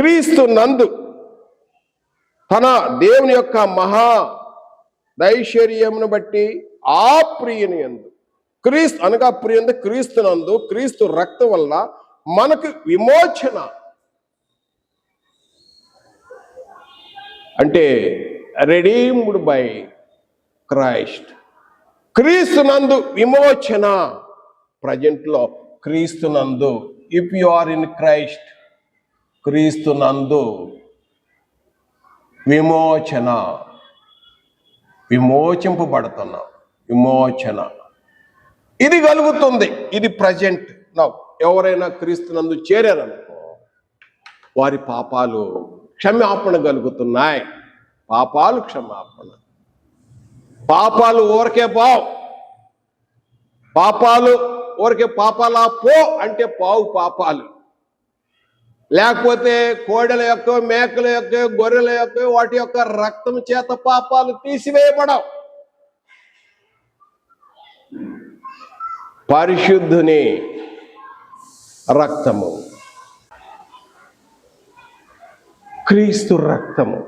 క్రీస్తు నందు తన దేవుని యొక్క మహా దైశ్వర్యమును బట్టి ఆ ప్రియుని యందు క్రీస్తు అనగా ప్రియుని క్రీస్తు నందు క్రీస్తు రక్తం వల్ల మనకు విమోచన అంటే రెడీమ్డ్ బై క్రైస్ట్. క్రీస్తు నందు విమోచన. ప్రజెంట్లో క్రీస్తు నందు, if you are in Christ, క్రీస్తు నందు విమోచన, విమోచింపబడుతున్నాం. విమోచన ఇది కలుగుతుంది. ఇది ప్రజెంట్ నౌ. ఎవరైనా క్రీస్తు నందు చేరారనుకో వారి పాపాలు క్షమాపణ కలుగుతున్నాయి. పాపాలు క్షమాపణ. పాపాలు ఊరికే పావు. పాపాలు ఊరికే పాపాలా పో అంటే పావు పాపాలు. లేకపోతే కోడెల యొక్క, మేకల యొక్క, గొర్రెల యొక్క, వాటి యొక్క రక్తం చేత పాపాలు తీసివేయబడవు. పరిశుద్ధుని రక్తము, క్రీస్తు రక్తము